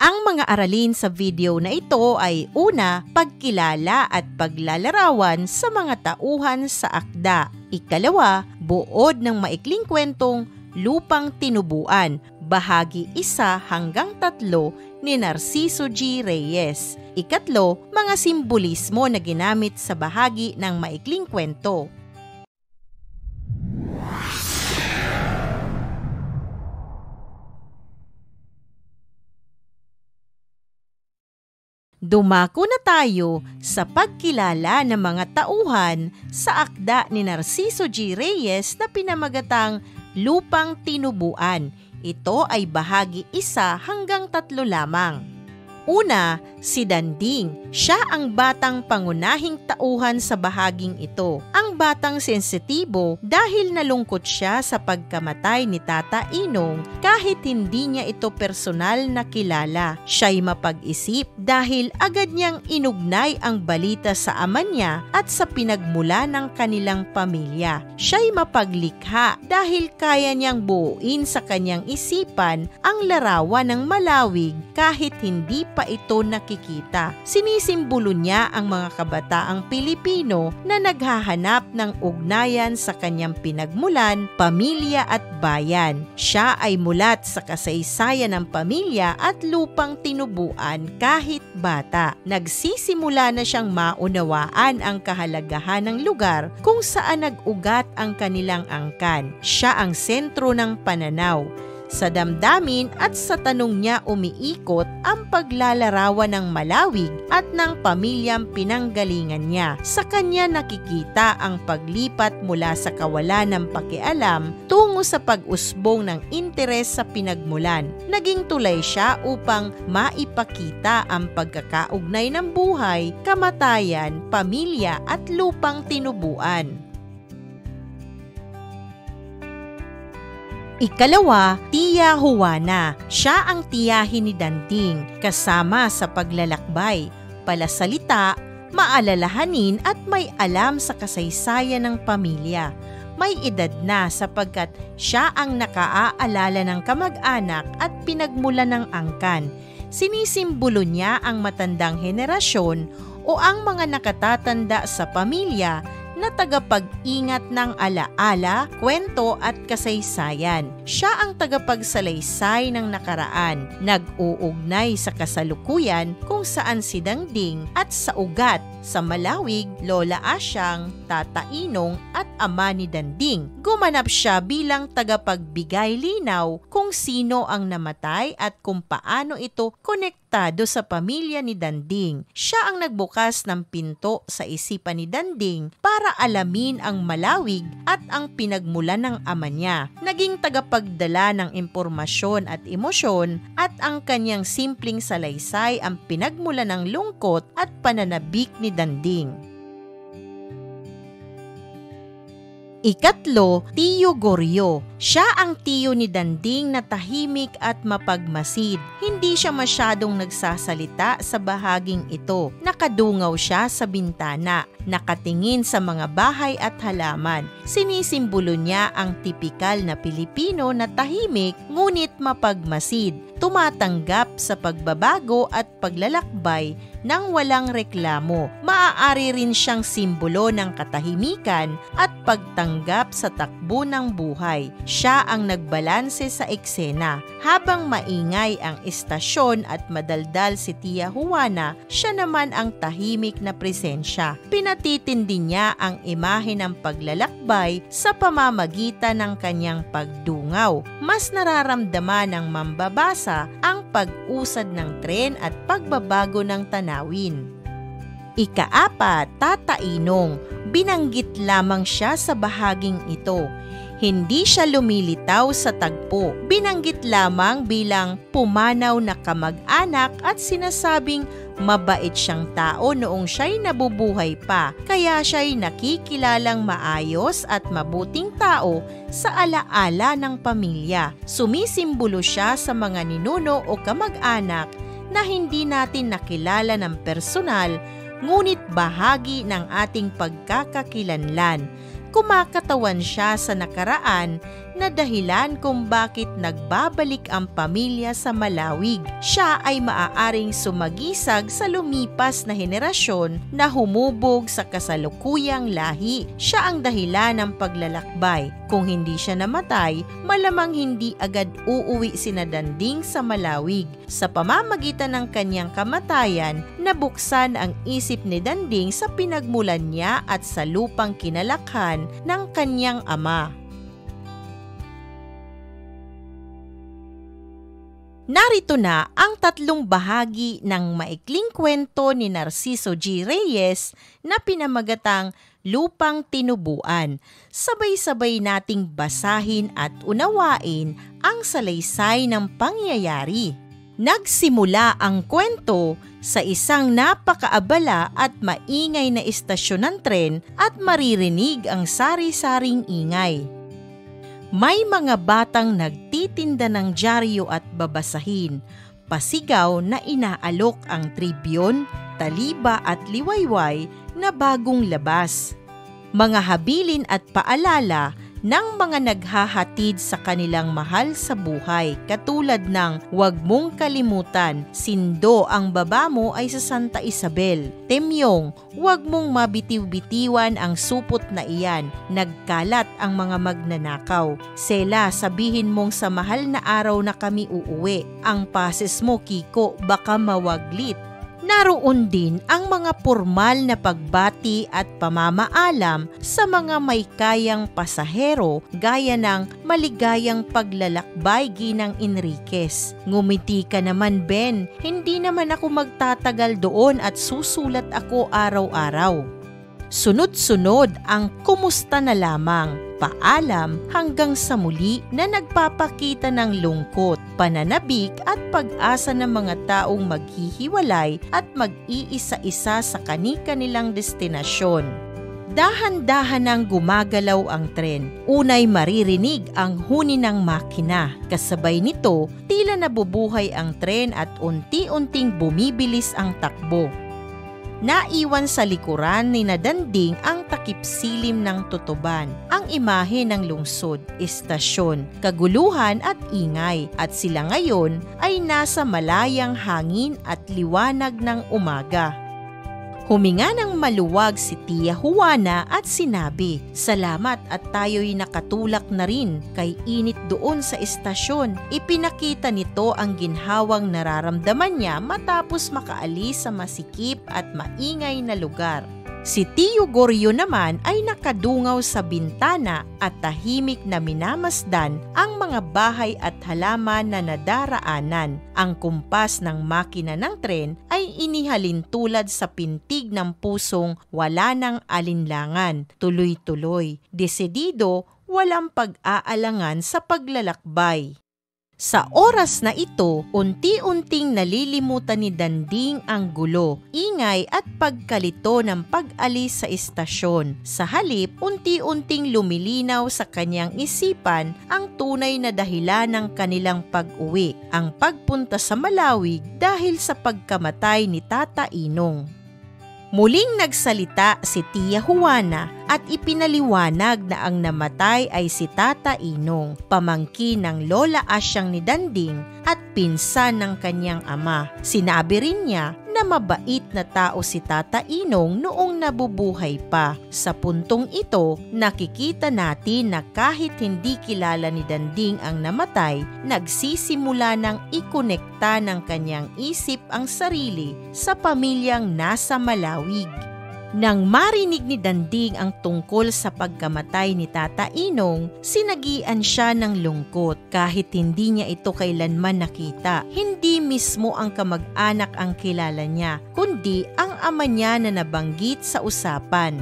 Ang mga aralin sa video na ito ay una, pagkilala at paglalarawan sa mga tauhan sa akda. Ikalawa, buod ng maikling kwentong Lupang Tinubuan, bahagi 1 hanggang 3 ni Narciso G. Reyes. Ikatlo, mga simbolismo na ginamit sa bahagi ng maikling kwento. Dumako na tayo sa pagkilala ng mga tauhan sa akda ni Narciso G. Reyes na pinamagatang Lupang Tinubuan. Ito ay bahagi 1 hanggang 3 lamang. Una, si Danding. Siya ang batang pangunahing tauhan sa bahaging ito. Ang batang sensitibo dahil nalungkot siya sa pagkamatay ni Tata Inong kahit hindi niya ito personal na kilala. Siya'y mapag-isip dahil agad niyang inugnay ang balita sa ama niya at sa pinagmula ng kanilang pamilya. Siya'y mapaglikha dahil kaya niyang buuin sa kanyang isipan ang larawan ng malawig kahit hindi pa ito nakikita. Sinisimbolo niya ang mga kabataang Pilipino na naghahanap ng ugnayan sa kanyang pinagmulan, pamilya at bayan. Siya ay mulat sa kasaysayan ng pamilya at lupang tinubuan kahit bata. Nagsisimula na siyang maunawaan ang kahalagahan ng lugar kung saan nag-ugat ang kanilang angkan. Siya ang sentro ng pananaw. Sa damdamin at sa tanong niya umiikot ang paglalarawan ng malawig at ng pamilyang pinanggalingan niya. Sa kanya nakikita ang paglipat mula sa kawalan ng pakialam tungo sa pag-usbong ng interes sa pinagmulan. Naging tulay siya upang maipakita ang pagkakaugnay ng buhay, kamatayan, pamilya at lupang tinubuan. Ikalawa, Tia Juana. Siya ang tiyahin ni Danding, kasama sa paglalakbay, palasalita, maalalahanin at may alam sa kasaysayan ng pamilya. May edad na sapagkat siya ang nakaaalala ng kamag-anak at pinagmulan ng angkan. Sinisimbolo niya ang matandang henerasyon o ang mga nakatatanda sa pamilya na tagapag-ingat ng alaala, kwento at kasaysayan. Siya ang tagapagsalaysay ng nakaraan, nag-uugnay sa kasalukuyan kung saan si Danding at sa ugat sa malawig, Lola Asyang, Tata Inong at ama ni Danding. Gumanap siya bilang tagapagbigay linaw kung sino ang namatay at kung paano ito konektado sa pamilya ni Danding. Siya ang nagbukas ng pinto sa isipan ni Danding para alamin ang malawig at ang pinagmulan ng ama niya. Naging tagapagdala ng impormasyon at emosyon at ang kanyang simpleng salaysay ang pinagmulan ng lungkot at pananabik ni Danding. Ikatlo, Tiyo Goryo. Siya ang tiyo ni Danding na tahimik at mapagmasid. Hindi siya masyadong nagsasalita sa bahaging ito. Nakadungaw siya sa bintana, nakatingin sa mga bahay at halaman. Sinisimbolo niya ang tipikal na Pilipino na tahimik ngunit mapagmasid. Tumatanggap sa pagbabago at paglalakbay nang walang reklamo. Maaari rin siyang simbolo ng katahimikan at pagtanggap sa takbo ng buhay. Siya ang nagbalanse sa eksena. Habang maingay ang istasyon at madaldal si Tia Juana, siya naman ang tahimik na presensya. Pinatitindi niya ang imahe ng paglalakbay sa pamamagitan ng kanyang pagdungaw. Mas nararamdaman ng mambabasa ang pag-usad ng tren at pagbabago ng tanawin. Ika-4, Tata Inong. Binanggit lamang siya sa bahaging ito. Hindi siya lumilitaw sa tagpo. Binanggit lamang bilang pumanaw na kamag-anak at sinasabing mabait siyang tao noong siya'y nabubuhay pa, kaya siya'y nakikilalang maayos at mabuting tao sa alaala ng pamilya. Sumisimbolo siya sa mga ninuno o kamag-anak na hindi natin nakilala ng personal, ngunit bahagi ng ating pagkakakilanlan. Kumakatawan siya sa nakaraan na dahilan kung bakit nagbabalik ang pamilya sa Malawig. Siya ay maaaring sumagisag sa lumipas na henerasyon na humubog sa kasalukuyang lahi. Siya ang dahilan ng paglalakbay. Kung hindi siya namatay, malamang hindi agad uuwi sina Danding sa Malawig. Sa pamamagitan ng kanyang kamatayan, nabuksan ang isip ni Danding sa pinagmulan niya at sa lupang kinalakhan ng kanyang ama. Narito na ang tatlong bahagi ng maikling kwento ni Narciso G. Reyes na pinamagatang Lupang Tinubuan. Sabay-sabay nating basahin at unawain ang salaysay ng pangyayari. Nagsimula ang kwento sa isang napakaabala at maingay na istasyon ng tren at maririnig ang sari-saring ingay. May mga batang nagtitinda ng dyaryo at babasahin, pasigaw na inaalok ang Tribune, Taliba at Liwayway na bagong labas. Mga habilin at paalala ng mga naghahatid sa kanilang mahal sa buhay, katulad ng "Huwag mong kalimutan, Sindo, ang baba mo ay sa Santa Isabel. Temyong, huwag mong mabitiw-bitiwan ang supot na iyan, nagkalat ang mga magnanakaw. Sela, sabihin mong sa mahal na araw na kami uuwi. Ang pases mo, Kiko, baka mawaglit." Naroon din ang mga pormal na pagbati at pamamaalam sa mga may kayang pasahero gaya ng "Maligayang paglalakbay, Ginang Enriquez. Ngumiti ka naman, Ben. Hindi naman ako magtatagal doon at susulat ako araw-araw." Sunod-sunod ang "Kumusta na lamang, paalam hanggang sa muli" na nagpapakita ng lungkot, pananabik at pag-asa ng mga taong maghihiwalay at mag-iisa-isa sa kani-kanilang destinasyon. Dahan-dahan nang gumagalaw ang tren. Unay maririnig ang huni ng makina. Kasabay nito, tila nabubuhay ang tren at unti-unting bumibilis ang takbo. Naiwan sa likuran ni Danding ang takip-silim ng tutuban, ang imahe ng lungsod, istasyon, kaguluhan at ingay, at sila ngayon ay nasa malayang hangin at liwanag ng umaga. Huminga ng maluwag si Tia Juana at sinabi, "Salamat at tayo'y nakatulak na rin kay init doon sa istasyon." Ipinakita nito ang ginhawang nararamdaman niya matapos makaalis sa masikip at maingay na lugar. Si Tio Goryo naman ay nakadungaw sa bintana at tahimik na minamasdan ang mga bahay at halaman na nadaraanan. Ang kumpas ng makina ng tren ay inihalin tulad sa pintig ng pusong wala ng alinlangan, tuloy-tuloy, desidido, walang pag-aalangan sa paglalakbay. Sa oras na ito, unti-unting nalilimutan ni Danding ang gulo, ingay at pagkalito ng pag-alis sa istasyon. Sa halip, unti-unting lumilinaw sa kanyang isipan ang tunay na dahilan ng kanilang pag-uwi, ang pagpunta sa Malawig dahil sa pagkamatay ni Tata Inong. Muling nagsalita si Tia Juana at ipinaliwanag na ang namatay ay si Tata Inong, pamangkin ng Lola Asyang ni Danding at pinsan ng kanyang ama. Sinabi rin niya na mabait na tao si Tata Inong noong nabubuhay pa. Sa puntong ito, nakikita natin na kahit hindi kilala ni Danding ang namatay, nagsisimula ng ikonekta ng kanyang isip ang sarili sa pamilyang nasa Malawig. Nang marinig ni Danding ang tungkol sa pagkamatay ni Tata Inong, sinagian siya ng lungkot kahit hindi niya ito kailanman nakita. Hindi mismo ang kamag-anak ang kilala niya, kundi ang ama niya na nabanggit sa usapan.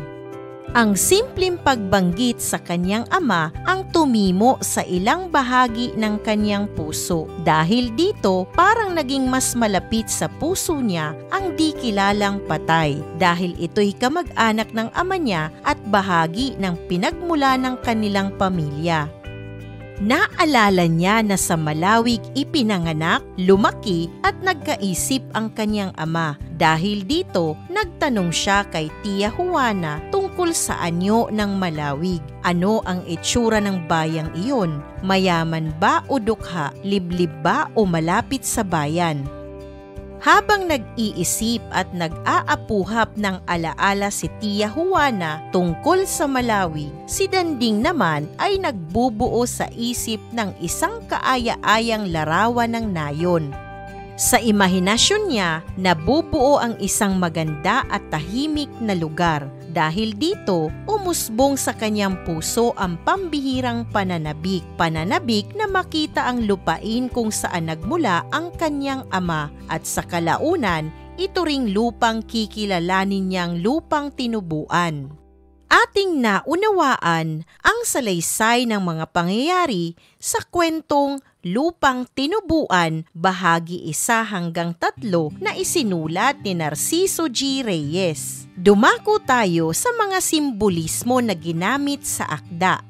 Ang simpleng pagbanggit sa kanyang ama ang tumimo sa ilang bahagi ng kanyang puso. Dahil dito, parang naging mas malapit sa puso niya ang di kilalang patay dahil ito'y kamag-anak ng ama niya at bahagi ng pinagmula ng kanilang pamilya. Naalala niya na sa Malawig ipinanganak, lumaki at nagkaisip ang kanyang ama. Dahil dito, nagtanong siya kay Tia Juana tungkol tungkol sa anyo ng Malawig. Ano ang itsura ng bayang iyon? Mayaman ba o dukha? Liblib ba o malapit sa bayan? Habang nag-iisip at nag-aapuhap ng alaala si Tia Juana tungkol sa Malawig, si Danding naman ay nagbubuo sa isip ng isang kaaya-ayang larawan ng nayon. Sa imahinasyon niya, nabubuo ang isang maganda at tahimik na lugar. Dahil dito, umusbong sa kanyang puso ang pambihirang pananabik. Pananabik na makita ang lupain kung saan nagmula ang kanyang ama at sa kalaunan, ito ring lupang kikilalanin niyang lupang tinubuan. Ating naunawaan ang salaysay ng mga pangyayari sa kwentong Lupang Tinubuan, bahagi 1 hanggang 3 na isinulat ni Narciso G. Reyes. Dumako tayo sa mga simbolismo na ginamit sa akda.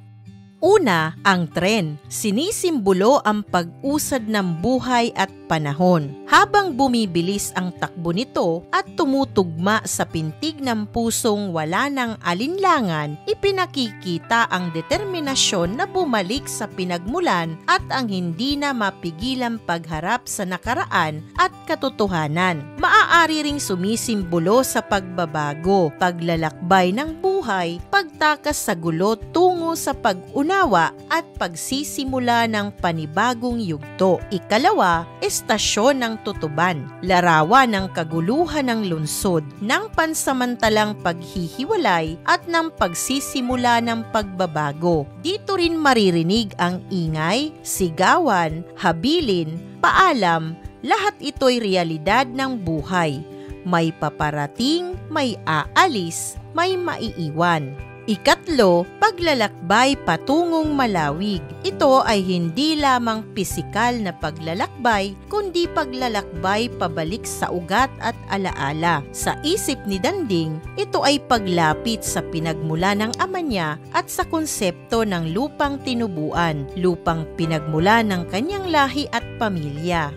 Una, ang tren. Sinisimbolo ang pag-usad ng buhay at panahon. Habang bumibilis ang takbo nito at tumutugma sa pintig ng pusong wala ng alinlangan, ipinakikita ang determinasyon na bumalik sa pinagmulan at ang hindi na mapigilang pagharap sa nakaraan at katotohanan. Maaari ring sumisimbolo sa pagbabago, paglalakbay ng buhay, pagtakas sa gulo tungo sa pag-unawa at pagsisimula ng panibagong yugto. Ikalawa, estasyon ng tutuban, larawan ng kaguluhan ng lungsod, ng pansamantalang paghihiwalay at ng pagsisimula ng pagbabago. Dito rin maririnig ang ingay, sigawan, habilin, paalam, lahat ito'y realidad ng buhay. May paparating, may aalis, may maiiwan. Ikatlo, paglalakbay patungong Malawig. Ito ay hindi lamang pisikal na paglalakbay, kundi paglalakbay pabalik sa ugat at alaala. Sa isip ni Danding, ito ay paglapit sa pinagmula ng ama niya at sa konsepto ng lupang tinubuan, lupang pinagmula ng kanyang lahi at pamilya.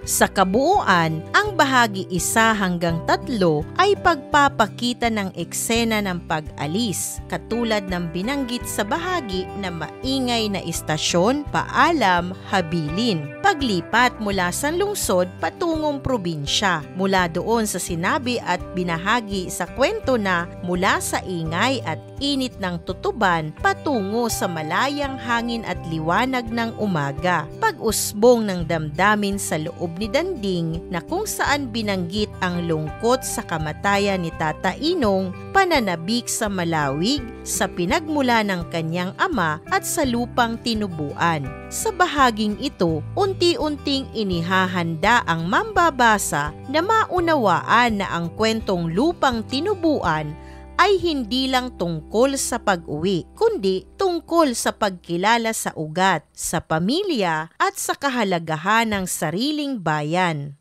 Sa kabuuan, ang bahagi 1 hanggang 3 ay pagpapakita ng eksena ng pag-alis, katulad ng binanggit sa bahagi na maingay na istasyon, paalam, habilin. Paglipat mula sa lungsod patungong probinsya, mula doon sa sinabi at binahagi sa kwento na mula sa ingay at init ng tutuban patungo sa malayang hangin at liwanag ng umaga. Pag-usbong ng damdamin sa loob ni Danding na kung saan binanggit ang lungkot sa kamatayan ni Tata Inong, pananabik sa Malawig, sa pinagmula ng kanyang ama at sa lupang tinubuan. Sa bahaging ito, unti-unting inihahanda ang mambabasa na maunawaan na ang kwentong lupang tinubuan ay hindi lang tungkol sa pag-uwi, kundi tungkol sa pagkilala sa ugat, sa pamilya at sa kahalagahan ng sariling bayan.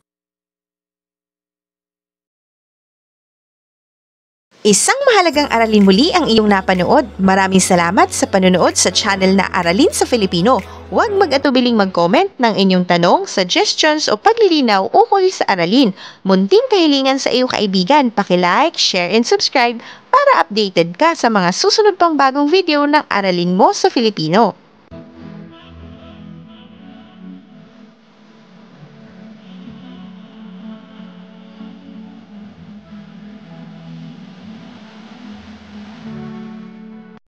Isang mahalagang aralin muli ang iyong napanood. Maraming salamat sa panonood sa channel na Aralin sa Filipino. Huwag mag-atubiling mag-comment ng inyong tanong, suggestions o paglilinaw ukol sa aralin. Munting kahilingan sa iyong kaibigan, paki-like, share and subscribe para updated ka sa mga susunod pang bagong video ng Aralin mo sa Filipino.